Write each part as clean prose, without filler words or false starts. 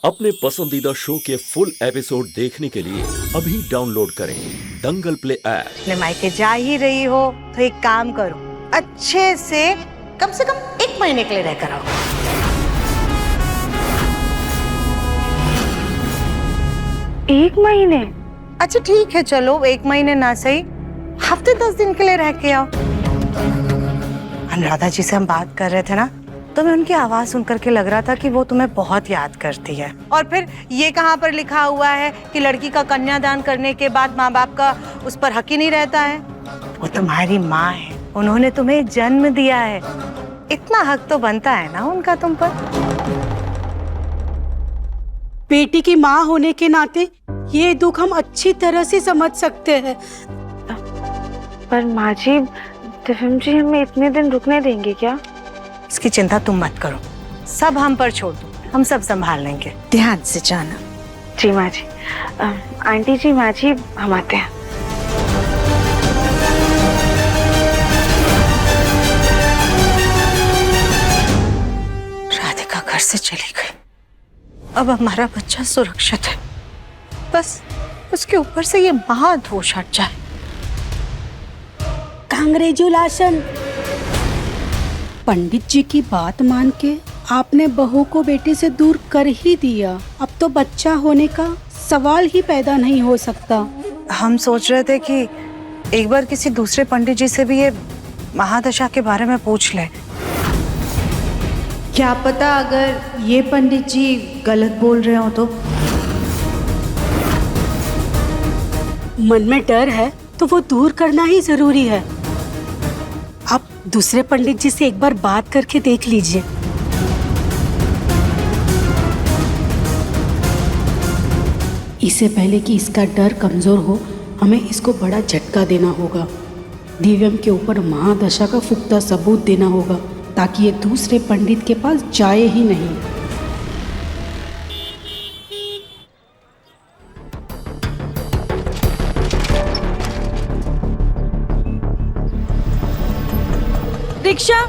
अपने पसंदीदा शो के फुल एपिसोड देखने के लिए अभी डाउनलोड करें दंगल प्ले ऐप। अपने मायके जा ही रही हो तो एक काम करो, अच्छे से कम 1 महीने के लिए रहकर आओ। एक महीने? अच्छा ठीक है, चलो 1 महीने ना सही, हफ्ते 10 दिन के लिए रह के आओ। अनुराधा जी से हम बात कर रहे थे ना, तो मैं उनकी आवाज सुन करके लग रहा था कि वो तुम्हें बहुत याद करती है। और फिर ये कहाँ पर लिखा हुआ है कि लड़की का कन्यादान करने के बाद माँ बाप का उस पर हक ही नहीं रहता है। वो तुम्हारी माँ है, उन्होंने तुम्हें जन्म दिया है, इतना हक तो बनता है ना उनका तुम पर। बेटी की माँ होने के नाते ये दुख हम अच्छी तरह से समझ सकते हैं। पर माँ जी, दिव्यम जी हमें इतने दिन रुकने देंगे क्या? इसकी चिंता तुम मत करो, सब हम पर छोड़ दो, हम सब संभाल लेंगे। ध्यान से जाना। जी माँ जी। आंटी जी, माँ जी हम आते हैं। राधिका घर से चली गई, अब हमारा बच्चा सुरक्षित है, बस उसके ऊपर से ये महादोष हट जाए। कांग्रेचुलेशन। पंडित जी की बात मान के आपने बहू को बेटे से दूर कर ही दिया। अब तो बच्चा होने का सवाल ही पैदा नहीं हो सकता। हम सोच रहे थे कि एक बार किसी दूसरे पंडित जी से भी ये महादशा के बारे में पूछ ले। क्या पता अगर ये पंडित जी गलत बोल रहे हो तो? मन में डर है तो वो दूर करना ही जरूरी है। आप दूसरे पंडित जी से एक बार बात करके देख लीजिए। इससे पहले कि इसका डर कमजोर हो, हमें इसको बड़ा झटका देना होगा। दिव्यम के ऊपर महादशा का पुख्ता सबूत देना होगा ताकि ये दूसरे पंडित के पास जाए ही नहीं। रिक्शा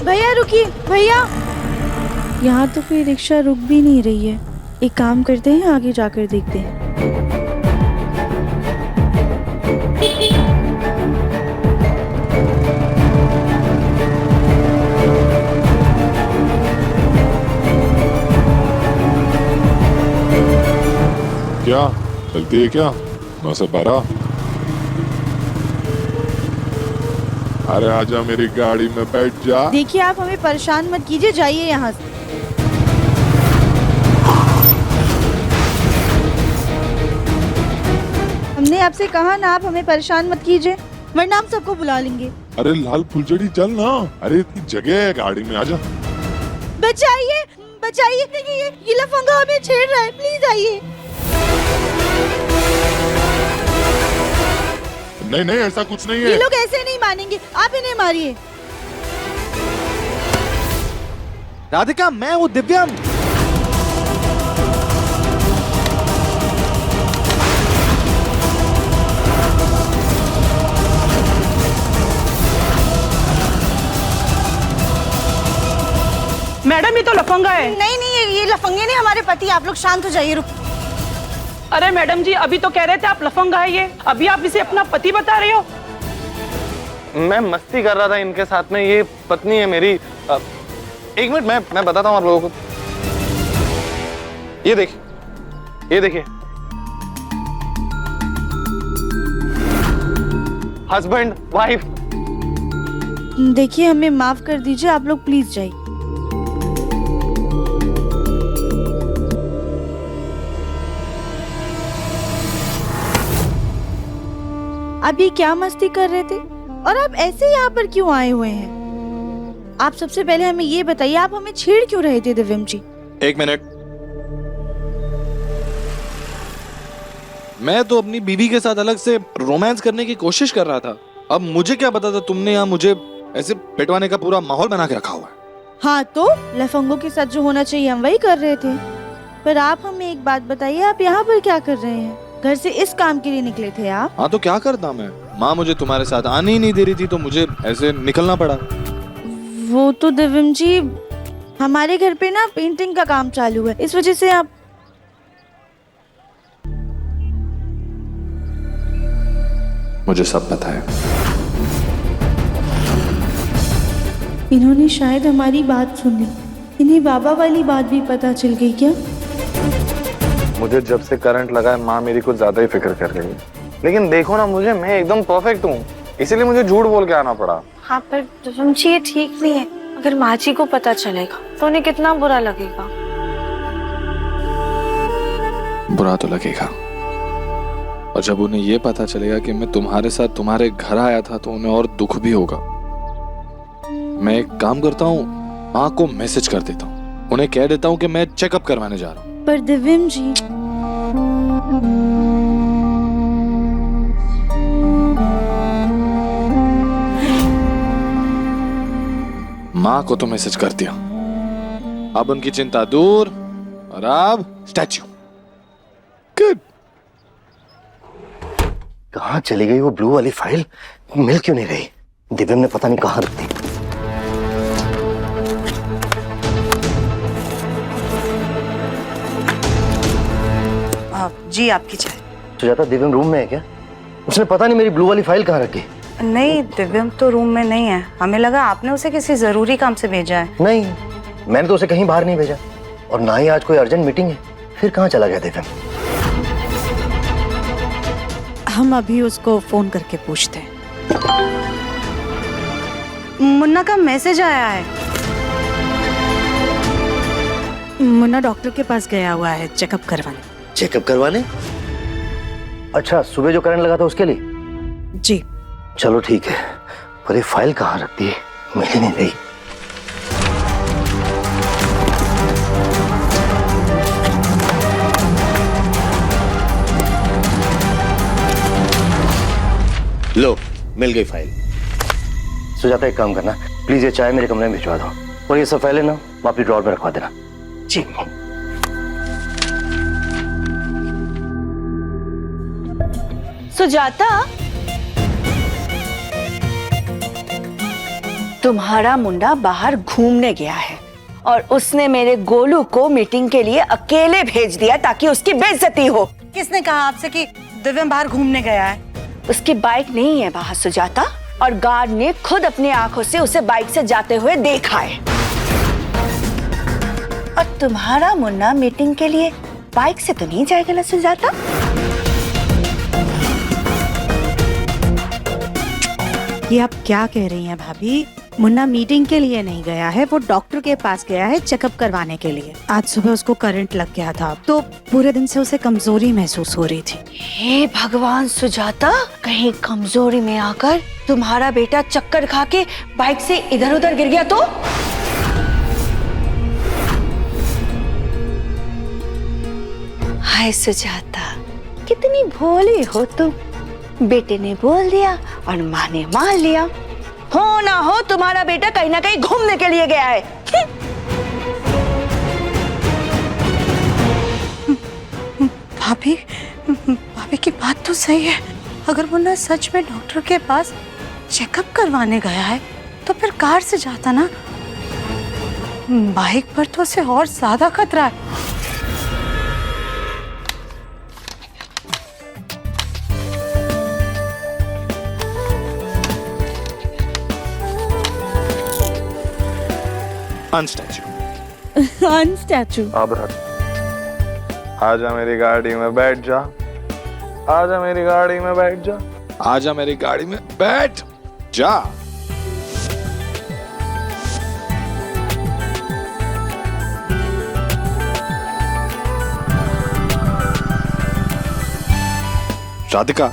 भैया, रुकिए भैया। यहाँ तो कोई रिक्शा रुक भी नहीं रही है। एक काम करते हैं, आगे जाकर देखते हैं। क्या चलती है क्या? 912। अरे आजा, मेरी गाड़ी में बैठ जा। देखिए आप हमें परेशान मत कीजिए, जाइए यहाँ से। हमने आपसे कहा ना, आप हमें परेशान मत कीजिए, वरना हम सबको बुला लेंगे। अरे लाल फुलझड़ी चल ना। अरे इतनी जगह है गाड़ी में, आजा। बचाइए बचाइए, ये लफंगा हमें छेड़ रहा है, प्लीज आइए। नहीं नहीं, ऐसा कुछ नहीं है। ये लोग ऐसे नहीं मानेंगे, आप इन्हें मारिए। राधिका, मैं हूँ दिव्यम। मैडम, ये तो लफंगा है। नहीं नहीं, ये लफंगे नहीं, हमारे पति। आप लोग शांत हो जाइए, रुक। अरे मैडम जी, अभी तो कह रहे थे आप लफंगा है ये, अभी आप इसे अपना पति बता रहे हो। मैं मस्ती कर रहा था इनके साथ में, ये पत्नी है मेरी। एक मिनट, मैं बताता हूँ आप लोगों को। ये देखिए हस्बैंड वाइफ। देखिए हमें माफ कर दीजिए, आप लोग प्लीज जाइए। आप ये क्या मस्ती कर रहे थे, और आप ऐसे यहाँ पर क्यों आए हुए हैं? आप सबसे पहले हमें ये बताइए, आप हमें छेड़ क्यों रहे थे दिव्यम जी? एक मिनट, मैं तो अपनी बीवी के साथ अलग से रोमांस करने की कोशिश कर रहा था। अब मुझे क्या पता था तुमने यहाँ मुझे ऐसे पिटवाने का पूरा माहौल बना के रखा हुआ है। हाँ तो लफंगों के साथ जो होना चाहिए हम वही कर रहे थे। पर आप हमें एक बात बताइए, आप यहाँ पर क्या कर रहे हैं? घर से इस काम के लिए निकले थे आप? हाँ तो क्या करता मैं, माँ मुझे तुम्हारे साथ आने ही नहीं दे रही थी तो मुझे ऐसे निकलना पड़ा। वो तो दिव्यम जी, हमारे घर पे ना पेंटिंग का काम चालू है, इस वजह से आप मुझे सब पता है। इन्होंने शायद हमारी बात सुन ली। इन्हें बाबा वाली बात भी पता चल गई क्या? मुझे जब से करंट लगा है माँ मेरी कुछ ज्यादा ही फिक्र कर रही है। लेकिन देखो ना मुझे, मैं एकदम परफेक्ट हूँ, इसीलिए मुझे झूठ बोल के आना पड़ा। हाँ पर दिव्यम जी ये ठीक नहीं है। अगर माँ जी को पता चलेगा तो उन्हें कितना बुरा लगेगा। बुरा तो लगेगा, और जब उन्हें ये पता चलेगा कि मैं तुम्हारे साथ तुम्हारे घर आया था तो उन्हें और दुख भी होगा। मैं एक काम करता हूँ, माँ को मैसेज कर देता हूँ, उन्हें कह देता हूँ कि मैं चेकअप करवाने जा रहा हूँ। पर दिव्यम जी, माँ को तो मैसेज कर दिया, अब उनकी चिंता दूर, और अब स्टैच्यू। गुड। कहाँ चली गई वो ब्लू वाली फाइल? मिल क्यों नहीं रही? दिव्यम ने पता नहीं कहाँ रख दी। जी आपकी चाय। सुजाता, दिव्यम रूम में है क्या? उसने पता नहीं मेरी ब्लू वाली फाइल कहाँ रखी। नहीं, दिव्यम तो रूम में नहीं है। हमें लगा आपने उसे किसी जरूरी काम से भेजा है। नहीं, मैंने तो उसे कहीं बाहर नहीं भेजा, और ना ही आज कोई अर्जेंट मीटिंग है। फिर कहाँ चला गया दिव्यम? हम अभी उसको फोन करके पूछते हैं। मुन्ना का मैसेज आया है। मुन्ना डॉक्टर के पास गया हुआ है चेकअप करवाने। चेकअप करवाने? अच्छा, सुबह जो करंट लगा था उसके लिए? जी। चलो ठीक है, पर ये फाइल कहाँ रख दी? मिल ही नहीं रही। लो, मिल गई फाइल। सुजाता, एक काम करना, प्लीज ये चाय मेरे कमरे में भिजवा दो, और ये सब फाइलें ना वापस ड्रॉर में रखवा देना। जी। सुजाता, तुम्हारा मुंडा बाहर घूमने गया है और उसने मेरे गोलू को मीटिंग के लिए अकेले भेज दिया ताकि उसकी बेइज्जती हो। किसने कहा आपसे कि दिव्यम बाहर घूमने गया है? उसकी बाइक नहीं है बाहर सुजाता, और गार्ड ने खुद अपनी आंखों से उसे बाइक से जाते हुए देखा है। और तुम्हारा मुन्ना मीटिंग के लिए बाइक से तो नहीं जाएगा ना सुजाता? ये आप क्या कह रही हैं भाभी? मुन्ना मीटिंग के लिए नहीं गया है, वो डॉक्टर के पास गया है चेकअप करवाने के लिए। आज सुबह उसको करंट लग गया था, तो पूरे दिन से उसे कमजोरी महसूस हो रही थी। हे भगवान सुजाता, कहीं कमजोरी में आकर तुम्हारा बेटा चक्कर खा के बाइक से इधर उधर गिर गया तो? हाय सुजाता, कितनी भोली हो तुम। बेटे ने बोल दिया और माँ ने मान लिया। हो ना हो तुम्हारा बेटा कहीं ना कहीं घूमने के लिए गया है। भाभी, भाभी की बात तो सही है। अगर मुन्ना सच में डॉक्टर के पास चेकअप करवाने गया है तो फिर कार से जाता ना। बाइक पर तो उसे और ज्यादा खतरा है। अनस्टैच्यू। अनस्टैच्यू। अब आजा मेरी गाड़ी में बैठ जा, आजा मेरी गाड़ी में बैठ जा, आजा मेरी गाड़ी में बैठ जा। राधिका,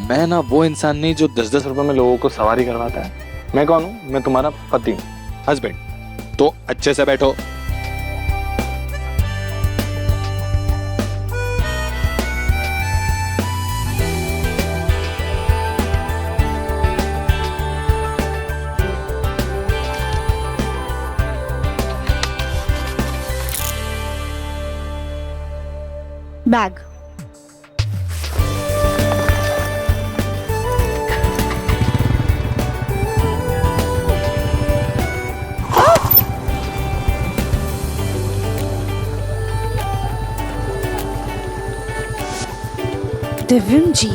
मैं ना वो इंसान नहीं जो 10-10 रुपए में लोगों को सवारी करवाता है। मैं कौन हूं? मैं तुम्हारा पति हूं, हस्बैंड। तो अच्छे से बैठो। बैग। दिव्यम जी,